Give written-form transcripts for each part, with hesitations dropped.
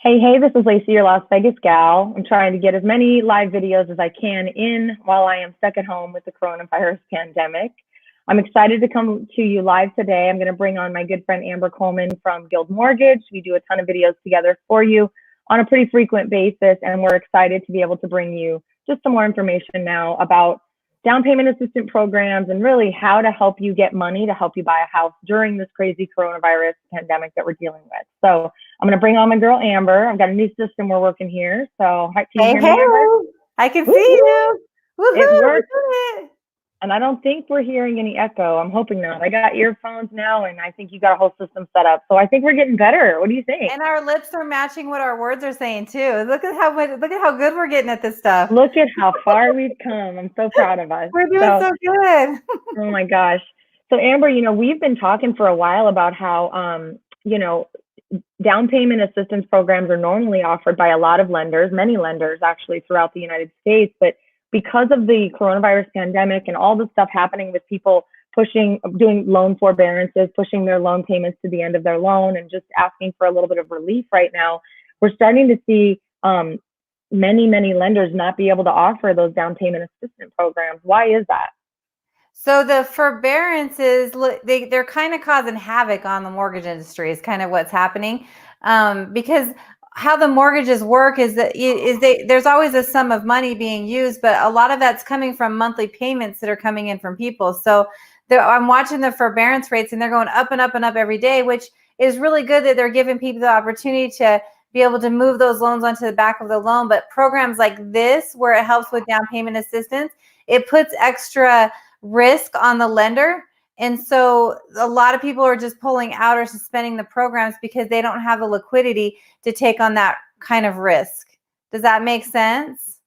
Hey, this is Lacey, your Las Vegas gal. I'm trying to get as many live videos as I can in while I am stuck at home with the coronavirus pandemic. I'm excited to come to you live today. I'm going to bring on my good friend Amber Coleman from Guild Mortgage. We do a ton of videos together for you on a pretty frequent basis, and we're excited to be able to bring you just some more information now about down payment assistance programs and really how to help you get money to help you buy a house during this crazy coronavirus pandemic that we're dealing with. So I'm going to bring on my girl Amber. I've got a new system we're working here. So can you hear me, Amber? I can see you. It Woohoo, works. we did it. And I don't think we're hearing any echo. I'm hoping not. I got earphones now, and I think you got a whole system set up. So I think we're getting better. What do you think? And our lips are matching what our words are saying too. Look at how good we're getting at this stuff. Look at how far we've come. I'm so proud of us. We're doing so good. Oh my gosh. So Amber, we've been talking for a while about how down payment assistance programs are normally offered by a lot of lenders, many lenders actually throughout the United States, but because of the coronavirus pandemic and all the stuff happening with people doing loan forbearances, pushing their loan payments to the end of their loan and just asking for a little bit of relief right now, we're starting to see many lenders not be able to offer those down payment assistance programs. Why is that? So the forbearances, they're kind of causing havoc on the mortgage industry is kind of what's happening, because how the mortgages work is that there's always a sum of money being used, but a lot of that's coming from monthly payments that are coming in from people. So I'm watching the forbearance rates and they're going up and up and up every day, which is really good that they're giving people the opportunity to be able to move those loans onto the back of the loan. But programs like this, where it helps with down payment assistance, it puts extra risk on the lender. And so a lot of people are just pulling out or suspending the programs because they don't have the liquidity to take on that kind of risk. Does that make sense?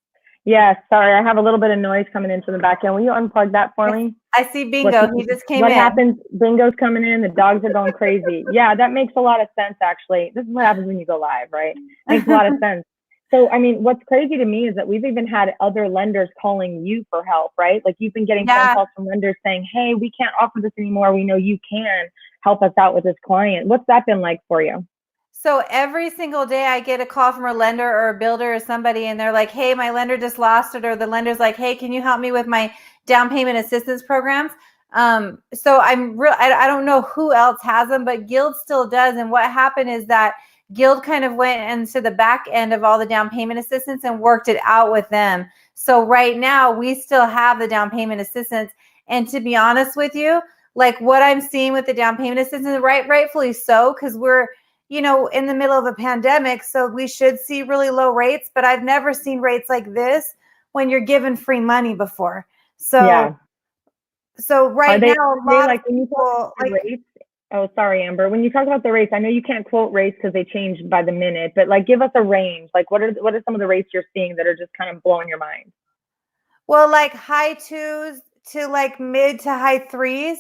Yes. Sorry, I have a little bit of noise coming into the back end. Will you unplug that for me? I see Bingo. He just came in. What happens? Bingo's coming in. The dogs are going crazy. Yeah, that makes a lot of sense, actually. This is what happens when you go live, right? Makes a lot of sense. So, what's crazy to me is that we've even had other lenders calling you for help, right? Like you've been getting phone calls from lenders saying, hey, we can't offer this anymore. We know you can help us out with this client. What's that been like for you? So every single day I get a call from a lender or a builder or somebody, and they're like, hey, my lender just lost it. Or the lender's like, hey, can you help me with my down payment assistance programs? So I don't know who else has them, but Guild still does. And what happened is that Guild kind of went into the back end of all the down payment assistance and worked it out with them. So right now we still have the down payment assistance. And to be honest with you, like what I'm seeing with the down payment assistance, rightfully so, because we're, in the middle of a pandemic, so we should see really low rates, but I've never seen rates like this when you're given free money before. So, yeah. So right now, a lot of people rates. Oh, sorry, Amber. When you talk about the rates, I know you can't quote rates because they change by the minute, but like give us a range. Like what are some of the rates you're seeing that are just kind of blowing your mind? Well, like high 2s to like mid to high 3s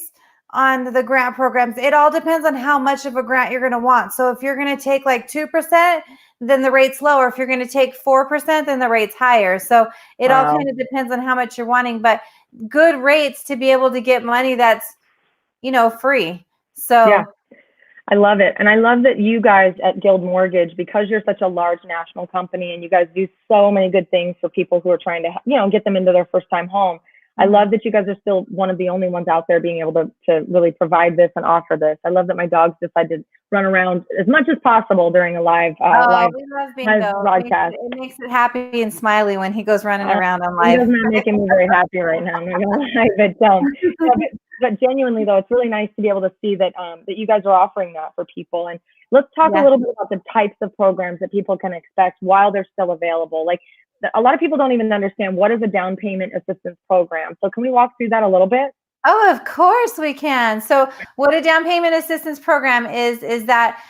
on the grant programs. It all depends on how much of a grant you're going to want. So if you're going to take like 2%, then the rate's lower. If you're going to take 4%, then the rate's higher. So it all kind of depends on how much you're wanting, but good rates to be able to get money that's, free. So yeah, I love it. And I love that you guys at Guild Mortgage, because you're such a large national company and you guys do so many good things for people who are trying to, get them into their first time home. I love that you guys are still one of the only ones out there being able to really provide this and offer this. I love that my dogs decide to run around as much as possible during a live we love Bingo. broadcast. It makes it happy and smiley when he goes running around on live. Bingo's not making me very happy right now. I'm not gonna lie, but genuinely though, it's really nice to be able to see that that you guys are offering that for people. And let's talk a little bit about the types of programs that people can expect while they're still available. Like a lot of people don't even understand what is a down payment assistance program. So can we walk through that a little bit? Oh, of course we can. So what a down payment assistance program is that,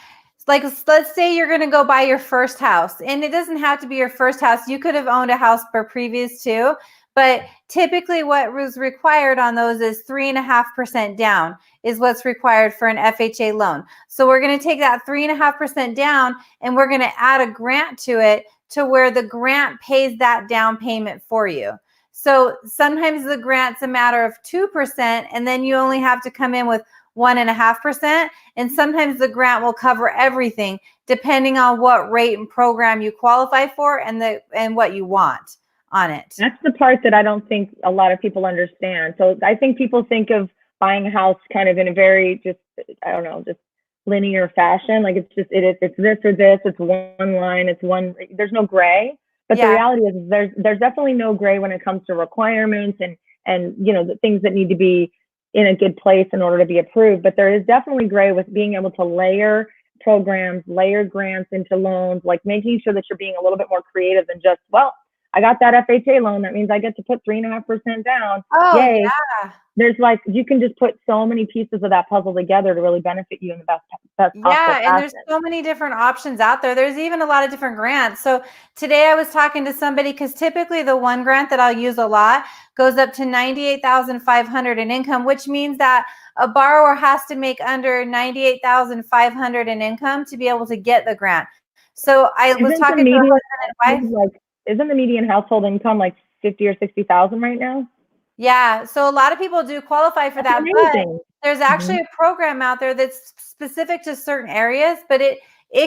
like, let's say you're going to go buy your first house, and it doesn't have to be your first house. You could have owned a house for previous too, but typically what was required on those is 3.5% down is what's required for an FHA loan. So we're going to take that 3.5% down and we're going to add a grant to it to where the grant pays that down payment for you. So sometimes the grant's a matter of 2%, and then you only have to come in with 1.5%. And sometimes the grant will cover everything depending on what rate and program you qualify for and what you want on it. That's the part that I don't think a lot of people understand. So I think people think of buying a house kind of in a very just, I don't know, just linear fashion. Like it's this or this, it's one line, there's no gray. But the reality is there's definitely no gray when it comes to requirements and the things that need to be in a good place in order to be approved. But there is definitely gray with being able to layer programs, layer grants into loans, like making sure that you're being a little bit more creative than just, well, I got that FHA loan. That means I get to put 3.5% down. Oh, yay. yeah. There's you can just put so many pieces of that puzzle together to really benefit you in the best possible fashion. And there's so many different options out there. There's even a lot of different grants. So today I was talking to somebody, because typically the one grant that I'll use a lot goes up to $98,500 in income, which means that a borrower has to make under $98,500 in income to be able to get the grant. So I was talking to a husband and wife. Isn't the median household income like 50 or 60,000 right now? Yeah, so a lot of people do qualify for that, but there's actually a program out there that's specific to certain areas, but it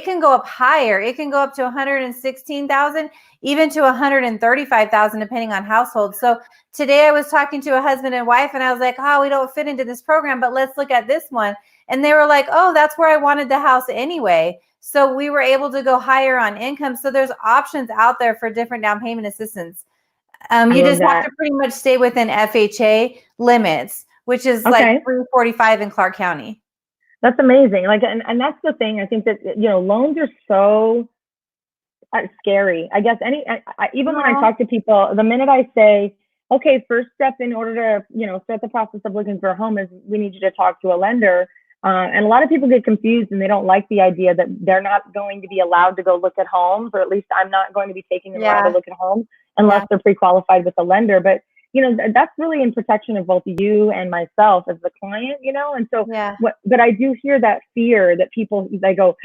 can go up higher. It can go up to 116,000, even to 135,000, depending on household. So today I was talking to a husband and wife, and I was like, oh, we don't fit into this program, but let's look at this one. And they were like, oh, that's where I wanted the house anyway. So we were able to go higher on income. So there's options out there for different down payment assistance. You just have to pretty much stay within FHA limits, which is like 345 in Clark County. That's amazing. And that's the thing. I think that, loans are so scary. I guess even when I talk to people, the minute I say, okay, first step in order to, start the process of looking for a home is we need you to talk to a lender. And a lot of people get confused and they don't like the idea that they're not going to be allowed to go look at homes, or at least I'm not going to be taking them around to look at homes unless they're pre-qualified with a lender. But, that's really in protection of both you and myself as the client, and so, but I do hear that fear that they go,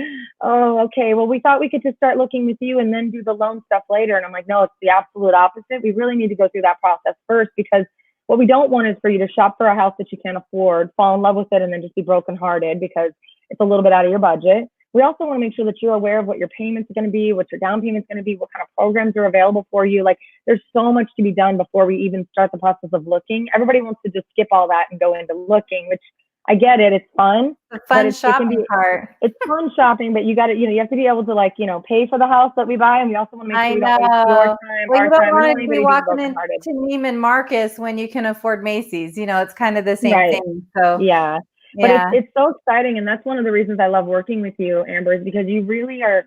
oh, okay, well, we thought we could just start looking with you and then do the loan stuff later. And I'm like, no, it's the absolute opposite. We really need to go through that process first, because what we don't want is for you to shop for a house that you can't afford, fall in love with it, and then just be brokenhearted because it's a little bit out of your budget. We also want to make sure that you're aware of what your payments are going to be, what your down payment's going to be, what kind of programs are available for you. Like, there's so much to be done before we even start the process of looking. Everybody wants to just skip all that and go into looking, which I get it. It's fun. The fun shopping part. It's fun shopping, but you got to, you have to be able to pay for the house that we buy. And we also want to make sure we don't waste your time, our time. You don't want to be walking into Neiman Marcus when you can afford Macy's. It's kind of the same thing. So yeah. But it's so exciting. And that's one of the reasons I love working with you, Amber, is because you really are,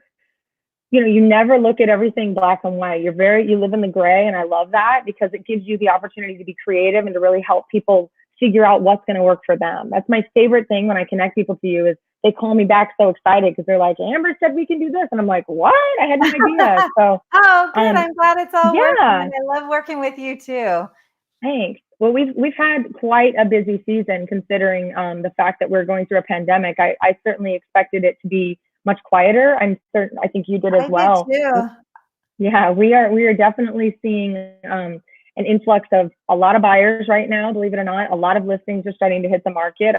you never look at everything black and white. You live in the gray. And I love that because it gives you the opportunity to be creative and to really help people figure out what's going to work for them. That's my favorite thing when I connect people to you, is they call me back so excited because they're like, Amber said we can do this. And I'm like, what? I had no idea. So, oh, good. I'm glad it's all working. I love working with you too. Thanks. Well, we've had quite a busy season considering the fact that we're going through a pandemic. I certainly expected it to be much quieter. I think you did as well. Did too. Yeah, we are definitely seeing an influx of a lot of buyers right now. Believe it or not, a lot of listings are starting to hit the market.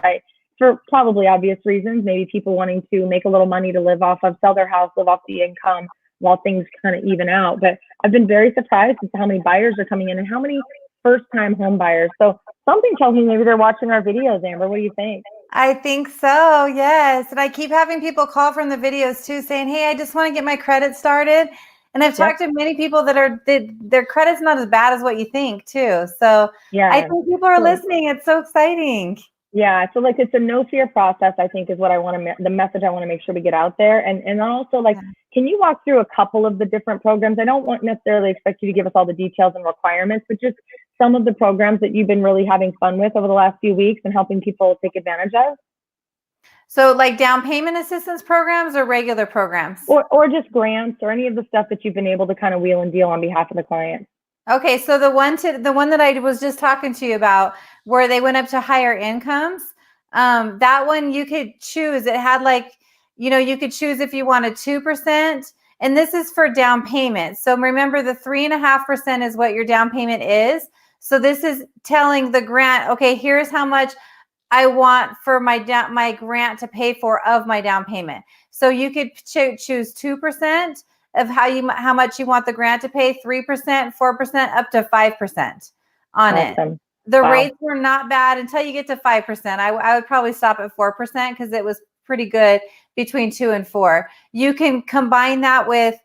For probably obvious reasons, maybe people wanting to make a little money to live off of, sell their house, live off the income while things kind of even out. But I've been very surprised as to how many buyers are coming in and how many first-time home buyers. So something tells me maybe they're watching our videos, Amber. What do you think? I think so, yes. And I keep having people call from the videos too, saying, hey, I just want to get my credit started. And I've talked to many people that their credit's not as bad as what you think too. So I think people are listening. It's so exciting. Yeah. So it's a no fear process, I think, is what the message I want to make sure we get out there. And also can you walk through a couple of the different programs? I don't necessarily expect you to give us all the details and requirements, but just some of the programs that you've been really having fun with over the last few weeks and helping people take advantage of. So down payment assistance programs or regular programs? Or just grants or any of the stuff that you've been able to kind of wheel and deal on behalf of the client. Okay, so the one that I was just talking to you about, where they went up to higher incomes, that one you could choose. It had you could choose if you wanted 2%, and this is for down payment. So remember, the 3.5% is what your down payment is. So this is telling the grant, okay, here's how much I want for my grant to pay for of my down payment. So you could choose 2% of how much you want the grant to pay, 3%, 4%, up to 5% on it. The rates were not bad until you get to 5%. I would probably stop at 4% because it was pretty good between 2 and 4. You can combine that with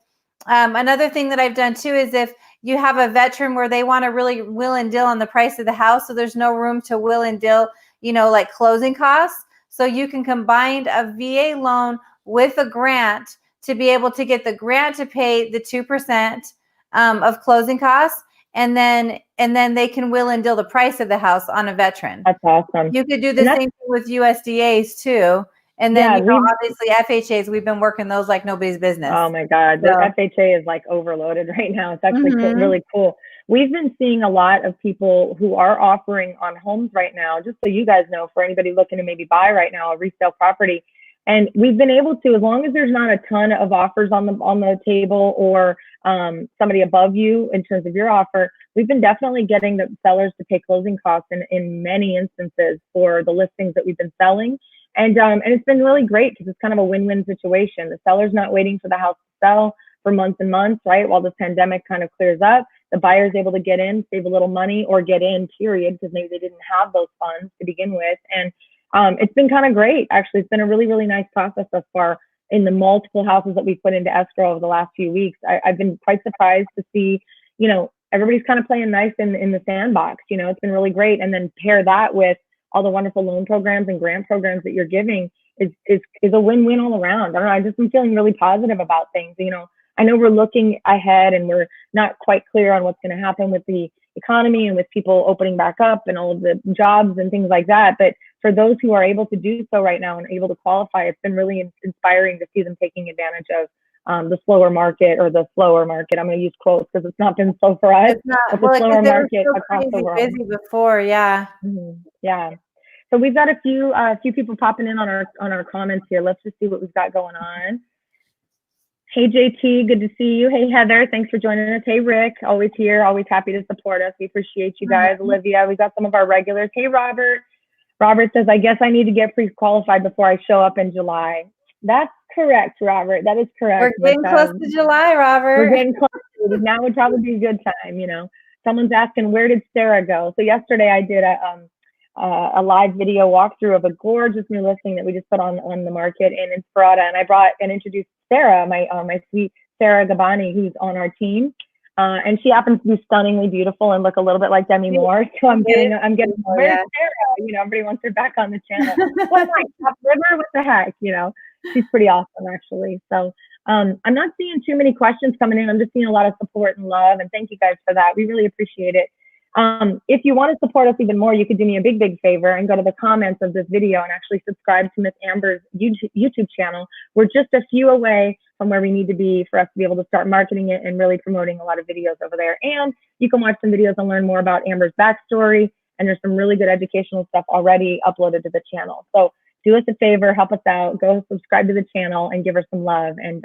another thing that I've done too is if you have a veteran where they want to really will and deal on the price of the house, so there's no room to will and deal, like closing costs. So you can combine a VA loan with a grant to be able to get the grant to pay the 2% of closing costs. And then they can will and deal the price of the house on a veteran. That's awesome. You could do the same thing with USDAs too. And then, obviously FHAs, we've been working those like nobody's business. Oh my God. The FHA is like overloaded right now. It's actually really cool. We've been seeing a lot of people who are offering on homes right now, just so you guys know, for anybody looking to maybe buy right now a resale property. And we've been able to, as long as there's not a ton of offers on the table or somebody above you in terms of your offer, we've been definitely getting the sellers to pay closing costs in many instances for the listings that we've been selling. And it's been really great because it's kind of a win-win situation. The seller's not waiting for the house to sell for months and months, right? While this pandemic kind of clears up, the buyer's able to get in, save a little money, or get in, period, because maybe they didn't have those funds to begin with. And it's been kind of great, actually. It's been a really, really nice process thus far in the multiple houses that we've put into escrow over the last few weeks. I've been quite surprised to see, everybody's kind of playing nice in the sandbox. It's been really great. And then pair that with all the wonderful loan programs and grant programs that you're giving is a win-win all around. I don't know. I just am feeling really positive about things. I know we're looking ahead and we're not quite clear on what's going to happen with the economy and with people opening back up and all of the jobs and things like that. But for those who are able to do so right now and able to qualify, it's been really inspiring to see them taking advantage of the slower market or the slower market. I'm going to use quotes because it's not been slow for us. It's not, but the slower market across the world. Busy before, yeah. Yeah. So we've got a few people popping in on our comments here. Let's just see what we've got going on. Hey JT, good to see you. Hey Heather, thanks for joining us. Hey Rick, always here, always happy to support us. We appreciate you guys. Olivia, we got some of our regulars. Hey Robert. Robert says, I guess I need to get pre-qualified before I show up in July. That's correct, Robert. That is correct. We're getting close to July, Robert. We're getting close. Now would probably be a good time. Someone's asking, where did Sarah go? So yesterday I did a live video walkthrough of a gorgeous new listing that we just put on the market in Inspirata, and I brought and introduced Sarah, my sweet Sarah Gabani, who's on our team, and she happens to be stunningly beautiful and look a little bit like Demi Moore. So I'm getting where's Sarah? Everybody wants her back on the channel. What my top river? What the heck? She's pretty awesome actually. So I'm not seeing too many questions coming in. I'm just seeing a lot of support and love, and thank you guys for that. We really appreciate it. If you want to support us even more, you could do me a big, big favor and go to the comments of this video and actually subscribe to Miss Amber's YouTube channel. We're just a few away from where we need to be for us to be able to start marketing it and really promoting a lot of videos over there. And you can watch some videos and learn more about Amber's backstory. And there's some really good educational stuff already uploaded to the channel. So do us a favor, help us out, go subscribe to the channel and give her some love. And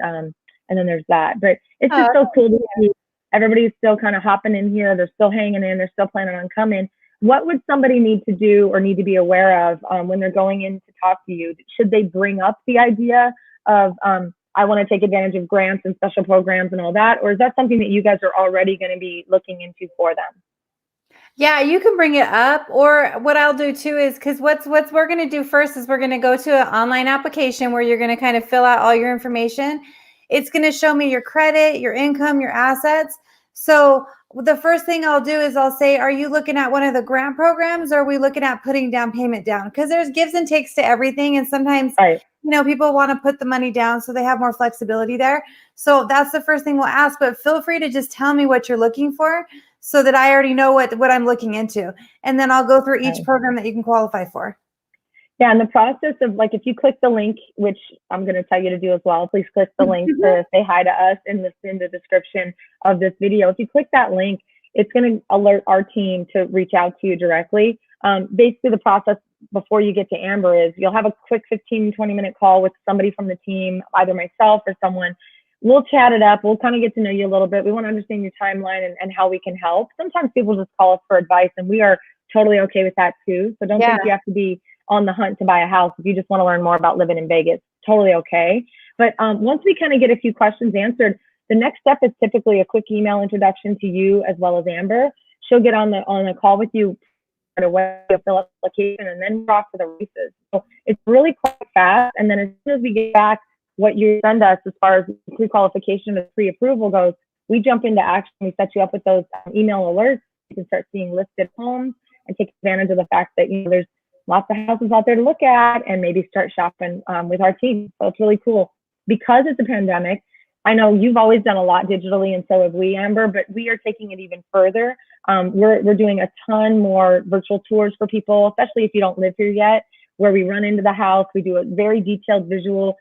then there's that. But it's just so cool to see. Everybody's still kind of hopping in here. They're still hanging in. They're still planning on coming. What would somebody need to do or need to be aware of when they're going in to talk to you? Should they bring up the idea of, I want to take advantage of grants and special programs and all that? Or is that something that you guys are already going to be looking into for them? Yeah, you can bring it up. Or what I'll do too is, because what we're going to do first is we're going to go to an online application where you're going to kind of fill out all your information. It's going to show me your credit, your income, your assets. So the first thing I'll do is I'll say, are you looking at one of the grant programs, or are we looking at putting down payment down? Because there's gives and takes to everything. And sometimes, people want to put the money down so they have more flexibility there. So that's the first thing we'll ask. But feel free to just tell me what you're looking for so that I already know what I'm looking into. And then I'll go through each program that you can qualify for. Yeah, and the process of, like, if you click the link, which I'm going to tell you to do as well, please click the link to say hi to us in the description of this video. If you click that link, it's going to alert our team to reach out to you directly. Basically, the process before you get to Amber is you'll have a quick 15, 20-minute call with somebody from the team, either myself or someone. We'll chat it up. We'll kind of get to know you a little bit. We want to understand your timeline and how we can help. Sometimes people just call us for advice, and we are totally okay with that too. So don't think you have to be on the hunt to buy a house, if you just want to learn more about living in Vegas, totally okay. But once we kind of get a few questions answered, the next step is typically a quick email introduction to you as well as Amber. She'll get on the call with you right away, fill out the application, and then we're off to the races. So it's really quite fast. And then as soon as we get back what you send us as far as pre-qualification and pre-approval goes, we jump into action. We set you up with those email alerts. You can start seeing listed homes and take advantage of the fact that there's lots of houses out there to look at, and maybe start shopping with our team. So it's really cool. Because it's a pandemic, I know you've always done a lot digitally, and so have we, Amber, but we are taking it even further. We're doing a ton more virtual tours for people, especially if you don't live here yet, where we run into the house. We do a very detailed visual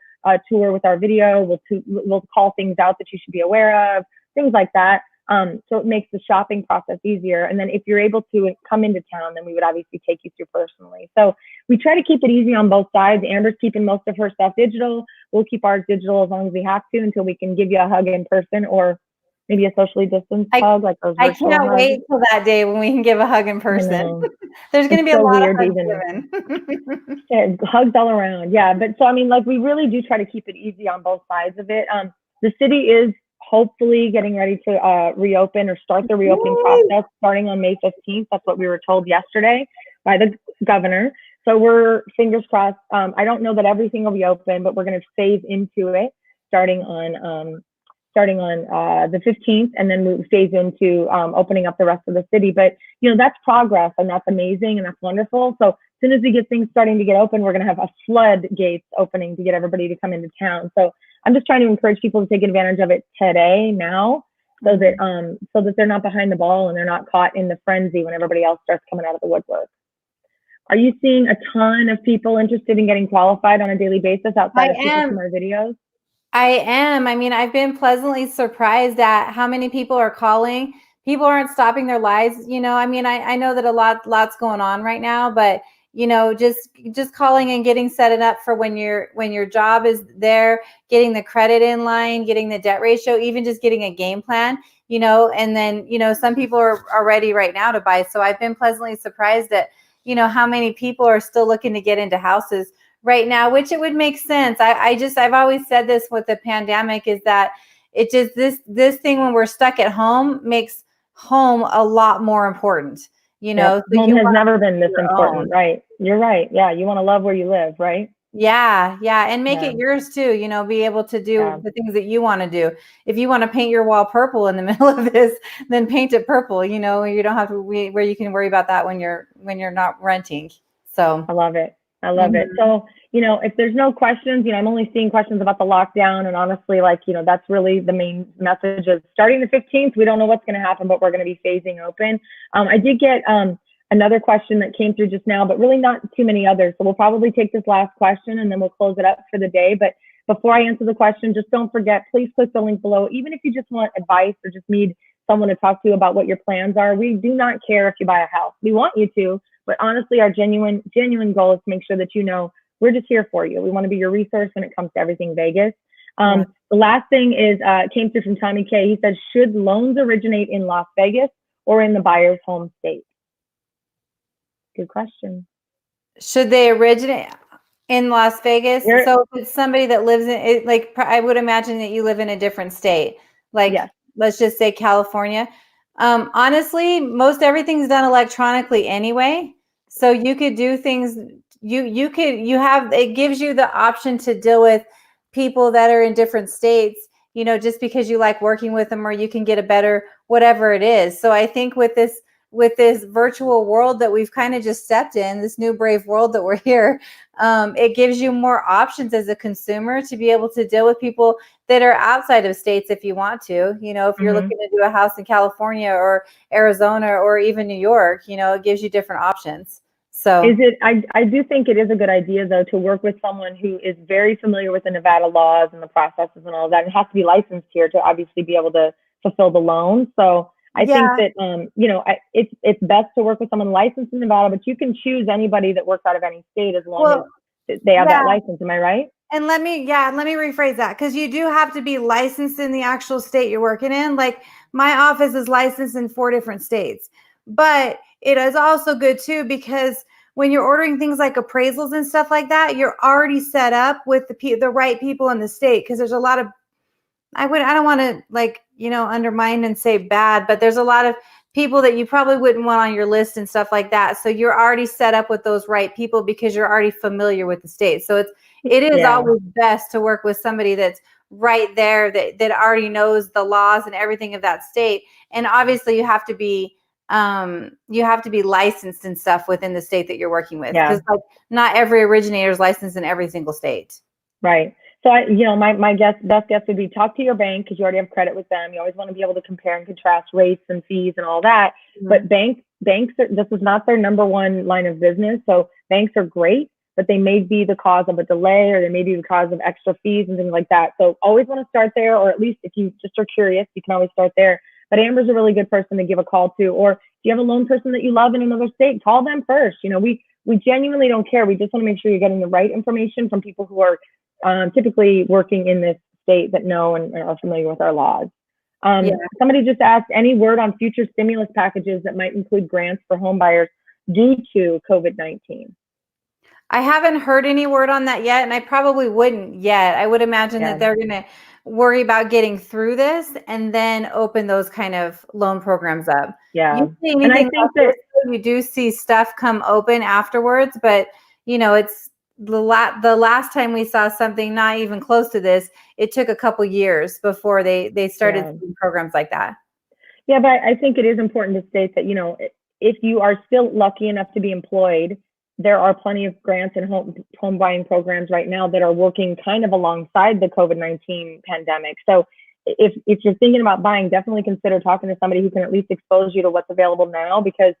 tour with our video. We'll call things out that you should be aware of, things like that. So it makes the shopping process easier. And then if you're able to come into town, then we would obviously take you through personally. So we try to keep it easy on both sides. Amber's keeping most of her stuff digital. We'll keep ours digital as long as we have to, until we can give you a hug in person, or maybe a socially distanced hug, like those virtual I can't hugs. wait till that day when we can give a hug in person. There's going to be a lot of hugs given. Yeah, hugs all around. Yeah. But so, I mean, like, we really do try to keep it easy on both sides of it. The city is hopefully getting ready to reopen, or start the reopening process starting on May 15th. That's what we were told yesterday by the governor. So we're fingers crossed. I don't know that everything will be open, but we're going to phase into it starting on the 15th, and then we phase into opening up the rest of the city. But that's progress, and that's amazing, and that's wonderful. So as soon as we get things starting to get open, we're going to have a floodgates opening to get everybody to come into town. So I'm just trying to encourage people to take advantage of it today, now, so that they're not behind the ball and they're not caught in the frenzy when everybody else starts coming out of the woodwork. Are you seeing a ton of people interested in getting qualified on a daily basis outside of people from our videos? I am. I mean, I've been pleasantly surprised at how many people are calling. People aren't stopping their lives. I mean, I know that lots going on right now, but just calling and getting set it up for when your job is there, getting the credit in line, getting the debt ratio, even just getting a game plan, and then, some people are ready right now to buy. So I've been pleasantly surprised at, how many people are still looking to get into houses right now, which it would make sense. I've always said this with the pandemic, is that it just, this thing when we're stuck at home makes home a lot more important. So home has never been this important, right? You're right. Yeah, you want to love where you live, right? Yeah, and make it yours too. Be able to do the things that you want to do. If you want to paint your wall purple in the middle of this, then paint it purple. You don't have to where you can worry about that when you're not renting. So I love it. It. So if there's no questions, I'm only seeing questions about the lockdown, and honestly, that's really the main message of starting the 15th. We don't know what's going to happen, but we're going to be phasing open. I did get another question that came through just now, but really not too many others. So we'll probably take this last question and then we'll close it up for the day. But before I answer the question, just don't forget, please click the link below. Even if you just want advice or just need someone to talk to about what your plans are, we do not care if you buy a house. We want you to, but honestly, our genuine goal is to make sure that we're just here for you. We want to be your resource when it comes to everything Vegas. The last thing is came through from Tommy K. He says, should loans originate in Las Vegas or in the buyer's home state? Good question. Should they originate in Las Vegas? So if it's somebody that lives in it, like, I would imagine that you live in a different state, like let's just say California. Honestly, most everything's done electronically anyway. So you could do things, it gives you the option to deal with people that are in different states, just because you like working with them, or you can get a better, whatever it is. So I think with this virtual world that we've kind of just stepped in, this new brave world that we're here, it gives you more options as a consumer to be able to deal with people that are outside of states if you want to. If you're looking to do a house in California or Arizona or even New York, it gives you different options. So I do think it is a good idea, though, to work with someone who is very familiar with the Nevada laws and the processes and all of that, and has to be licensed here to obviously be able to fulfill the loan. So I think that, it's best to work with someone licensed in Nevada, but you can choose anybody that works out of any state as long as they have that license. Am I right? And let me rephrase that, because you do have to be licensed in the actual state you're working in. Like, my office is licensed in 4 different states, but it is also good too, because when you're ordering things like appraisals and stuff like that, you're already set up with the right people in the state, because there's a lot of, I don't want to, like, undermine and say bad, but there's a lot of people that you probably wouldn't want on your list and stuff like that. So you're already set up with those right people because you're already familiar with the state. So it is always best to work with somebody that's right there, that already knows the laws and everything of that state. And obviously you have to be licensed and stuff within the state that you're working with, because like not every originator is licensed in every single state. Right. So my best guess would be talk to your bank, because you already have credit with them. You always want to be able to compare and contrast rates and fees and all that. Mm-hmm. But banks this is not their number one line of business. So banks are great, but they may be the cause of a delay, or they may be the cause of extra fees and things like that. So always want to start there, or at least if you just are curious, you can always start there. But Amber's a really good person to give a call to. Or if you have a loan person that you love in another state, call them first. We genuinely don't care. We just want to make sure you're getting the right information from people who are typically working in this state that know and are familiar with our laws. Somebody just asked, any word on future stimulus packages that might include grants for home buyers due to COVID-19? I haven't heard any word on that yet, and I probably wouldn't yet. I would imagine that they're going to worry about getting through this and then open those kind of loan programs up. Yeah. And I think that you do see stuff come open afterwards, but it's the last time we saw something not even close to this, it took a couple years before they started seeing programs like that. Yeah, but I think it is important to state that, if you are still lucky enough to be employed, there are plenty of grants and home buying programs right now that are working kind of alongside the COVID-19 pandemic. So if you're thinking about buying, definitely consider talking to somebody who can at least expose you to what's available now, because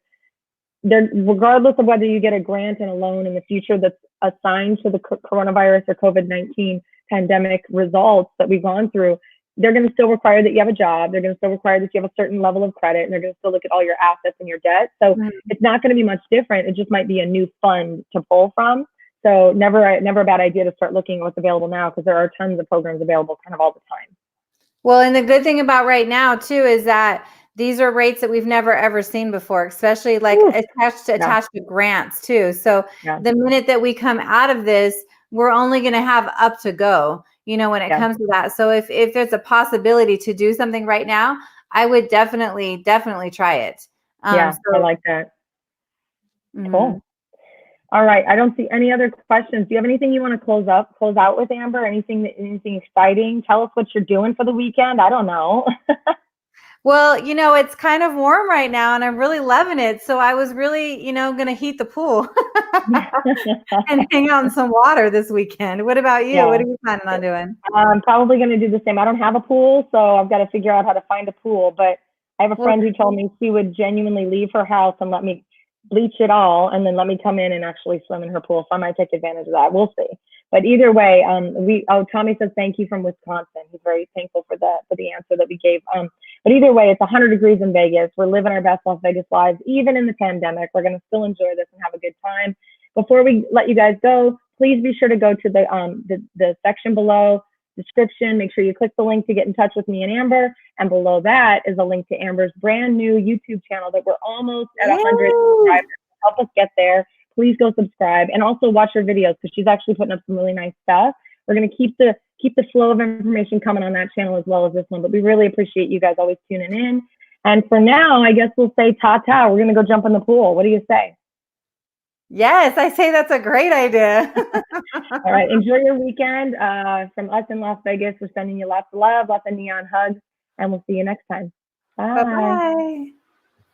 regardless of whether you get a grant and a loan in the future that's assigned to the coronavirus or COVID-19 pandemic results that we've gone through, they're going to still require that you have a job. They're going to still require that you have a certain level of credit, and they're going to still look at all your assets and your debt. So it's not going to be much different. It just might be a new fund to pull from. So never a bad idea to start looking at what's available now, because there are tons of programs available kind of all the time. Well, and the good thing about right now too is that these are rates that we've never ever seen before, especially like attached to grants too. So the minute that we come out of this, we're only going to have up to go, when it comes to that. So if there's a possibility to do something right now, I would definitely try it. I like that. Cool. All right. I don't see any other questions. Do you have anything you want to close out with, Amber? Anything exciting? Tell us what you're doing for the weekend. I don't know. Well, it's kind of warm right now and I'm really loving it. So I was really, going to heat the pool and hang out in some water this weekend. What about you? Yeah. What are you planning on doing? I'm probably going to do the same. I don't have a pool, so I've got to figure out how to find a pool. But I have a friend who told me she would genuinely leave her house and let me bleach it all and then let me come in and actually swim in her pool. So I might take advantage of that. We'll see. But either way, Tommy says thank you from Wisconsin. He's very thankful for the answer that we gave. But either way, it's 100 degrees in Vegas. We're living our best Las Vegas lives, even in the pandemic. We're going to still enjoy this and have a good time. Before we let you guys go, please be sure to go to the section below, description. Make sure you click the link to get in touch with me and Amber. And below that is a link to Amber's brand new YouTube channel that we're almost at 100 subscribers. Help us get there. Please go subscribe and also watch her videos, because she's actually putting up some really nice stuff. We're going to keep the flow of information coming on that channel as well as this one, but we really appreciate you guys always tuning in. And for now, I guess we'll say ta-ta. We're going to go jump in the pool. What do you say? Yes, I say that's a great idea. All right. Enjoy your weekend. From us in Las Vegas, we're sending you lots of love, lots of neon hugs, and we'll see you next time. Bye. Bye-bye.